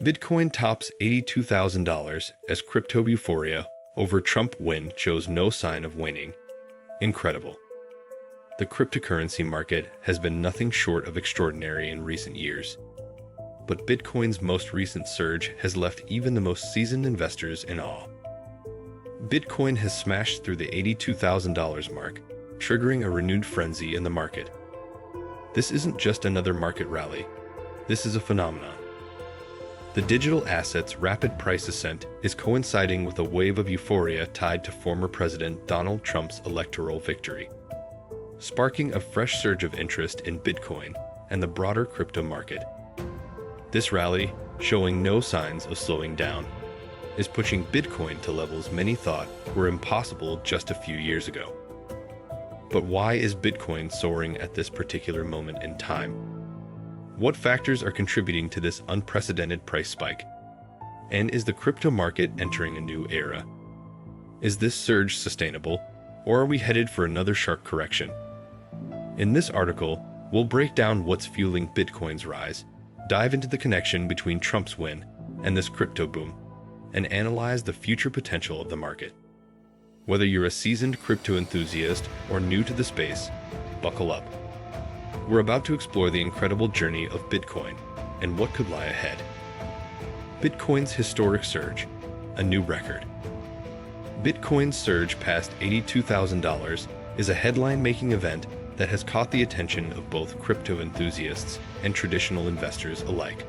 Bitcoin tops $82,000 as crypto euphoria over Trump win shows no sign of waning. Incredible. The cryptocurrency market has been nothing short of extraordinary in recent years. But Bitcoin's most recent surge has left even the most seasoned investors in awe. Bitcoin has smashed through the $82,000 mark, triggering a renewed frenzy in the market. This isn't just another market rally. This is a phenomenon. The digital asset's rapid price ascent is coinciding with a wave of euphoria tied to former President Donald Trump's electoral victory, sparking a fresh surge of interest in Bitcoin and the broader crypto market. This rally, showing no signs of slowing down, is pushing Bitcoin to levels many thought were impossible just a few years ago. But why is Bitcoin soaring at this particular moment in time? What factors are contributing to this unprecedented price spike? And is the crypto market entering a new era? Is this surge sustainable, or are we headed for another sharp correction? In this article, we'll break down what's fueling Bitcoin's rise, dive into the connection between Trump's win and this crypto boom, and analyze the future potential of the market. Whether you're a seasoned crypto enthusiast or new to the space, buckle up. We're about to explore the incredible journey of Bitcoin and what could lie ahead. Bitcoin's historic surge, a new record. Bitcoin's surge past $82,000 is a headline-making event that has caught the attention of both crypto enthusiasts and traditional investors alike.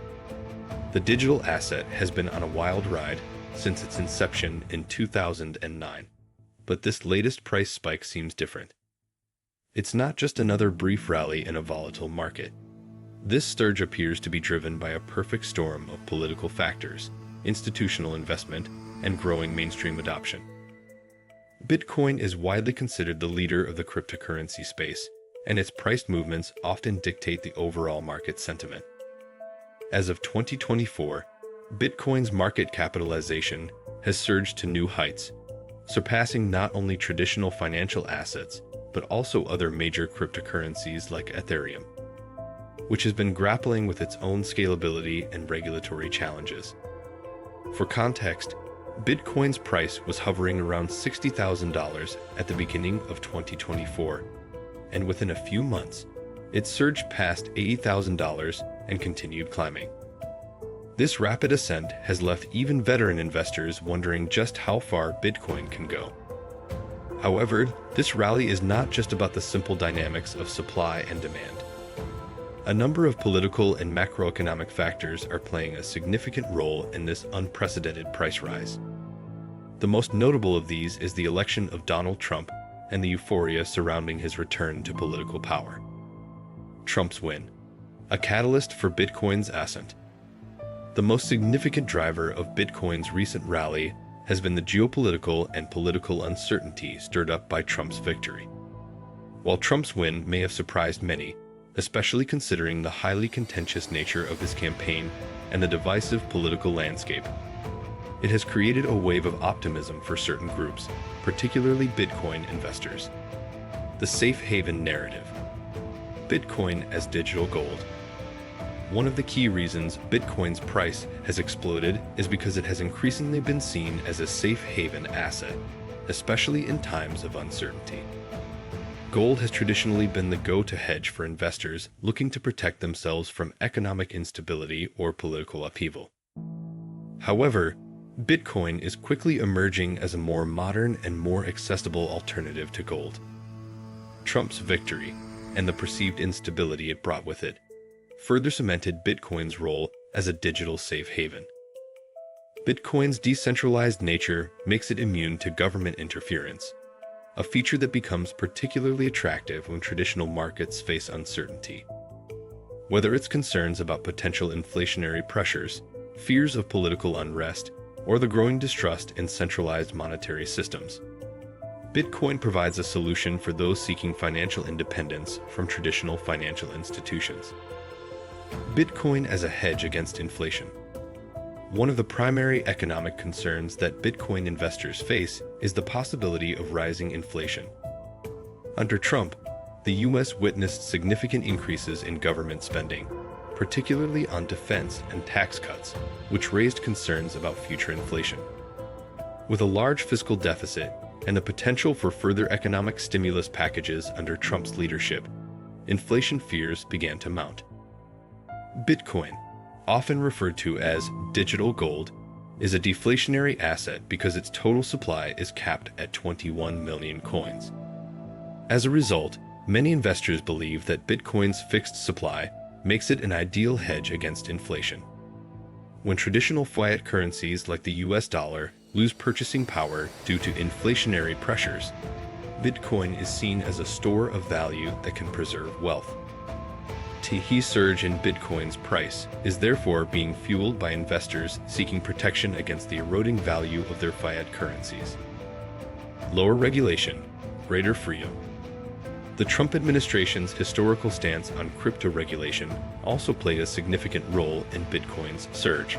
The digital asset has been on a wild ride since its inception in 2009, but this latest price spike seems different. It's not just another brief rally in a volatile market. This surge appears to be driven by a perfect storm of political factors, institutional investment, and growing mainstream adoption. Bitcoin is widely considered the leader of the cryptocurrency space, and its price movements often dictate the overall market sentiment. As of 2024, Bitcoin's market capitalization has surged to new heights, surpassing not only traditional financial assets, but also other major cryptocurrencies like Ethereum, which has been grappling with its own scalability and regulatory challenges. For context, Bitcoin's price was hovering around $60,000 at the beginning of 2024, and within a few months, it surged past $80,000 and continued climbing. This rapid ascent has left even veteran investors wondering just how far Bitcoin can go. However, this rally is not just about the simple dynamics of supply and demand. A number of political and macroeconomic factors are playing a significant role in this unprecedented price rise. The most notable of these is the election of Donald Trump and the euphoria surrounding his return to political power. Trump's win, a catalyst for Bitcoin's ascent. The most significant driver of Bitcoin's recent rally has been the geopolitical and political uncertainty stirred up by Trump's victory. While Trump's win may have surprised many, especially considering the highly contentious nature of his campaign and the divisive political landscape, it has created a wave of optimism for certain groups, particularly Bitcoin investors. The safe haven narrative. Bitcoin as digital gold. One of the key reasons Bitcoin's price has exploded is because it has increasingly been seen as a safe haven asset, especially in times of uncertainty. Gold has traditionally been the go-to hedge for investors looking to protect themselves from economic instability or political upheaval. However, Bitcoin is quickly emerging as a more modern and more accessible alternative to gold. Trump's victory, and the perceived instability it brought with it, further cemented Bitcoin's role as a digital safe haven. Bitcoin's decentralized nature makes it immune to government interference, a feature that becomes particularly attractive when traditional markets face uncertainty. Whether it's concerns about potential inflationary pressures, fears of political unrest, or the growing distrust in centralized monetary systems, Bitcoin provides a solution for those seeking financial independence from traditional financial institutions. Bitcoin as a hedge against inflation. One of the primary economic concerns that Bitcoin investors face is the possibility of rising inflation. Under Trump, the U.S. witnessed significant increases in government spending, particularly on defense and tax cuts, which raised concerns about future inflation. With a large fiscal deficit and the potential for further economic stimulus packages under Trump's leadership, inflation fears began to mount. Bitcoin, often referred to as digital gold, is a deflationary asset because its total supply is capped at 21 million coins. As a result, many investors believe that Bitcoin's fixed supply makes it an ideal hedge against inflation. When traditional fiat currencies like the US dollar lose purchasing power due to inflationary pressures, Bitcoin is seen as a store of value that can preserve wealth. The surge in Bitcoin's price is therefore being fueled by investors seeking protection against the eroding value of their fiat currencies. Lower regulation, greater freedom. The Trump administration's historical stance on crypto regulation also played a significant role in Bitcoin's surge.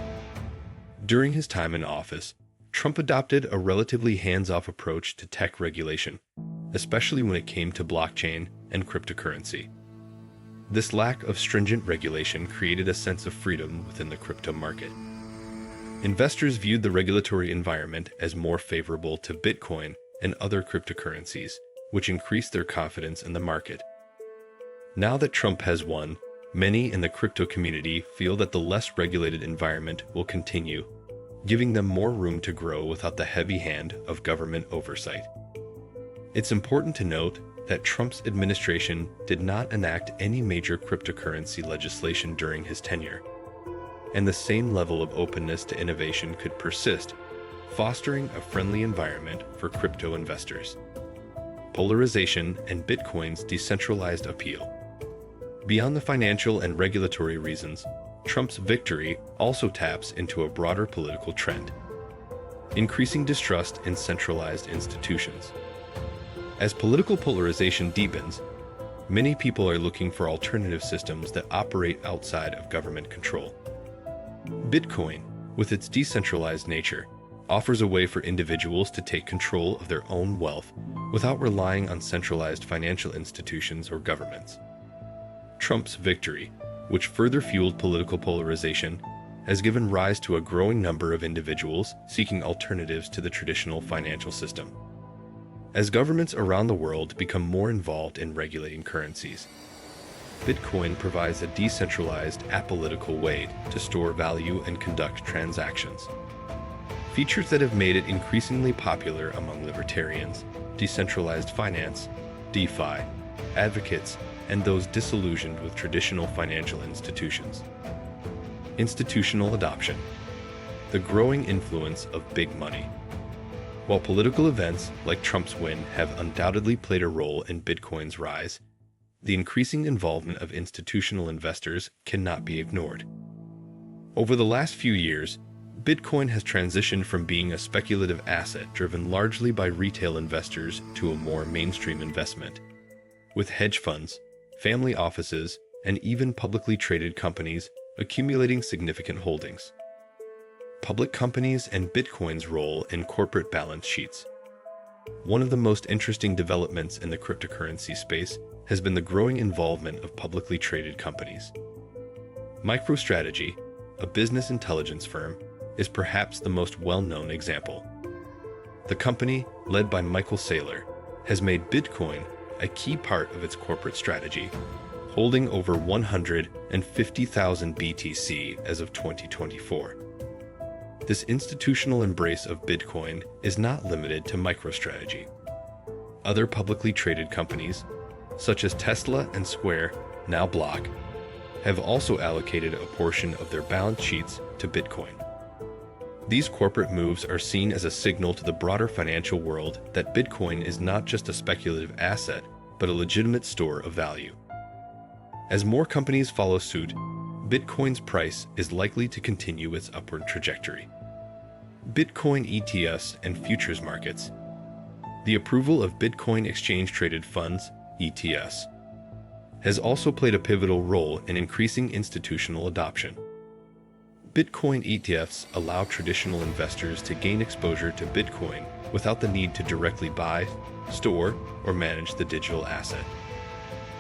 During his time in office, Trump adopted a relatively hands-off approach to tech regulation, especially when it came to blockchain and cryptocurrency. This lack of stringent regulation created a sense of freedom within the crypto market. Investors viewed the regulatory environment as more favorable to Bitcoin and other cryptocurrencies, which increased their confidence in the market. Now that Trump has won, many in the crypto community feel that the less regulated environment will continue, giving them more room to grow without the heavy hand of government oversight. It's important to note that Trump's administration did not enact any major cryptocurrency legislation during his tenure, and the same level of openness to innovation could persist, fostering a friendly environment for crypto investors. Polarization and Bitcoin's decentralized appeal. Beyond the financial and regulatory reasons, Trump's victory also taps into a broader political trend: increasing distrust in centralized institutions. As political polarization deepens, many people are looking for alternative systems that operate outside of government control. Bitcoin, with its decentralized nature, offers a way for individuals to take control of their own wealth without relying on centralized financial institutions or governments. Trump's victory, which further fueled political polarization, has given rise to a growing number of individuals seeking alternatives to the traditional financial system. As governments around the world become more involved in regulating currencies, Bitcoin provides a decentralized, apolitical way to store value and conduct transactions. Features that have made it increasingly popular among libertarians, decentralized finance, DeFi, advocates, and those disillusioned with traditional financial institutions. Institutional adoption. The growing influence of big money. While political events like Trump's win have undoubtedly played a role in Bitcoin's rise, the increasing involvement of institutional investors cannot be ignored. Over the last few years, Bitcoin has transitioned from being a speculative asset driven largely by retail investors to a more mainstream investment, with hedge funds, family offices, and even publicly traded companies accumulating significant holdings. Public companies and Bitcoin's role in corporate balance sheets. One of the most interesting developments in the cryptocurrency space has been the growing involvement of publicly traded companies. MicroStrategy, a business intelligence firm, is perhaps the most well-known example. The company, led by Michael Saylor, has made Bitcoin a key part of its corporate strategy, holding over 150,000 BTC as of 2024. This institutional embrace of Bitcoin is not limited to MicroStrategy. Other publicly traded companies, such as Tesla and Square, now Block, have also allocated a portion of their balance sheets to Bitcoin. These corporate moves are seen as a signal to the broader financial world that Bitcoin is not just a speculative asset, but a legitimate store of value. As more companies follow suit, Bitcoin's price is likely to continue its upward trajectory. Bitcoin ETFs and futures markets. The approval of Bitcoin exchange-traded funds, ETFs, has also played a pivotal role in increasing institutional adoption. Bitcoin ETFs allow traditional investors to gain exposure to Bitcoin without the need to directly buy, store, or manage the digital asset.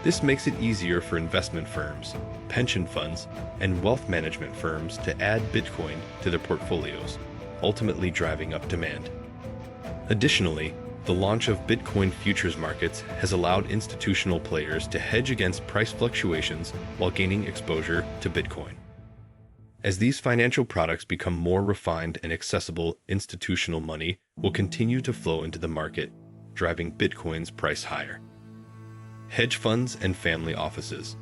This makes it easier for investment firms, pension funds, and wealth management firms to add Bitcoin to their portfolios, ultimately driving up demand. Additionally, the launch of Bitcoin futures markets has allowed institutional players to hedge against price fluctuations while gaining exposure to Bitcoin. As these financial products become more refined and accessible, institutional money will continue to flow into the market, driving Bitcoin's price higher. Hedge funds and family offices.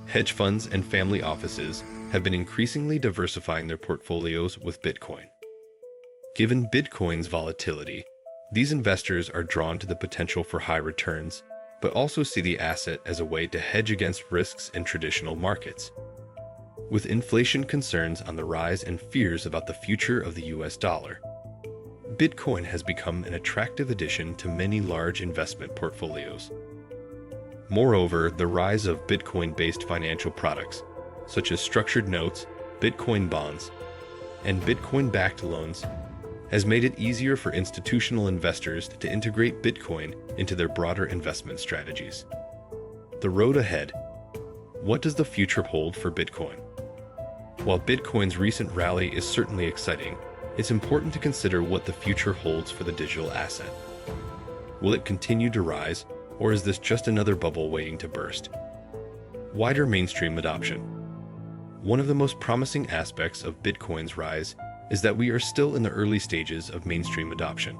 Hedge funds and family offices have been increasingly diversifying their portfolios with Bitcoin. Given Bitcoin's volatility, these investors are drawn to the potential for high returns, but also see the asset as a way to hedge against risks in traditional markets. With inflation concerns on the rise and fears about the future of the US dollar, Bitcoin has become an attractive addition to many large investment portfolios. Moreover, the rise of Bitcoin-based financial products, such as structured notes, Bitcoin bonds, and Bitcoin-backed loans, has made it easier for institutional investors to integrate Bitcoin into their broader investment strategies. The road ahead. What does the future hold for Bitcoin? While Bitcoin's recent rally is certainly exciting, it's important to consider what the future holds for the digital asset. Will it continue to rise, or is this just another bubble waiting to burst? Wider mainstream adoption. One of the most promising aspects of Bitcoin's rise is that we are still in the early stages of mainstream adoption.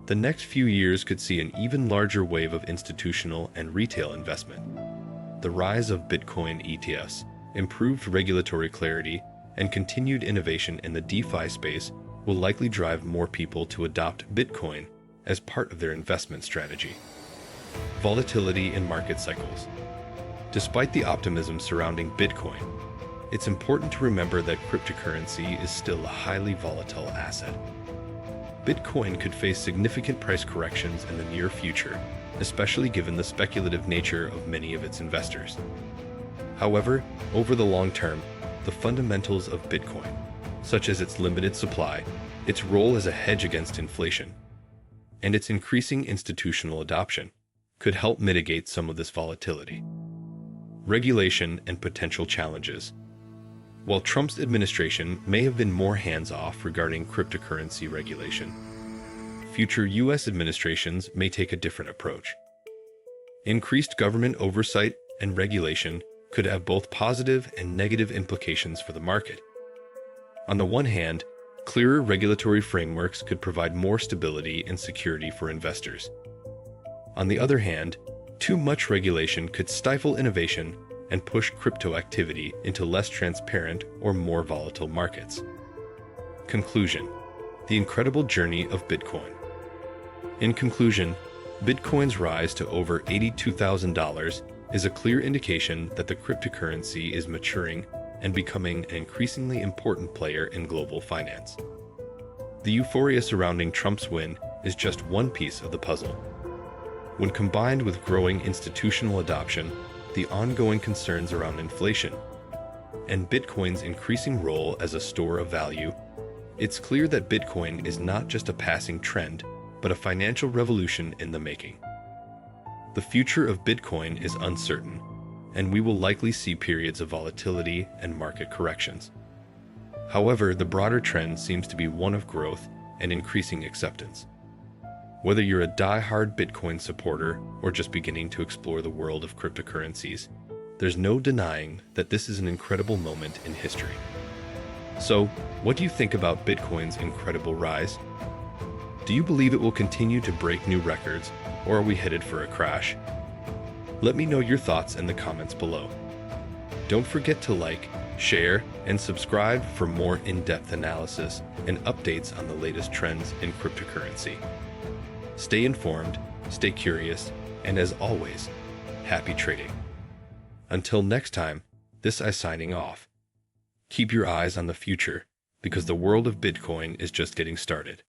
The next few years could see an even larger wave of institutional and retail investment. The rise of Bitcoin ETFs, improved regulatory clarity, and continued innovation in the DeFi space will likely drive more people to adopt Bitcoin as part of their investment strategy. Volatility in market cycles. Despite the optimism surrounding Bitcoin, it's important to remember that cryptocurrency is still a highly volatile asset. Bitcoin could face significant price corrections in the near future, especially given the speculative nature of many of its investors. However, over the long term, the fundamentals of Bitcoin, such as its limited supply, its role as a hedge against inflation, and its increasing institutional adoption, could help mitigate some of this volatility. Regulation and potential challenges. While Trump's administration may have been more hands-off regarding cryptocurrency regulation, future U.S. administrations may take a different approach. Increased government oversight and regulation could have both positive and negative implications for the market. On the one hand, clearer regulatory frameworks could provide more stability and security for investors. On the other hand, too much regulation could stifle innovation and push crypto activity into less transparent or more volatile markets. Conclusion: the incredible journey of Bitcoin. In conclusion, Bitcoin's rise to over $82,000 is a clear indication that the cryptocurrency is maturing and becoming an increasingly important player in global finance. The euphoria surrounding Trump's win is just one piece of the puzzle. When combined with growing institutional adoption, the ongoing concerns around inflation, and Bitcoin's increasing role as a store of value, it's clear that Bitcoin is not just a passing trend, but a financial revolution in the making. The future of Bitcoin is uncertain, and we will likely see periods of volatility and market corrections. However, the broader trend seems to be one of growth and increasing acceptance. Whether you're a die-hard Bitcoin supporter or just beginning to explore the world of cryptocurrencies, there's no denying that this is an incredible moment in history. So, what do you think about Bitcoin's incredible rise? Do you believe it will continue to break new records, or are we headed for a crash? Let me know your thoughts in the comments below. Don't forget to like, share, and subscribe for more in-depth analysis and updates on the latest trends in cryptocurrency. Stay informed, stay curious, and as always, happy trading. Until next time, this is signing off. Keep your eyes on the future, because the world of Bitcoin is just getting started.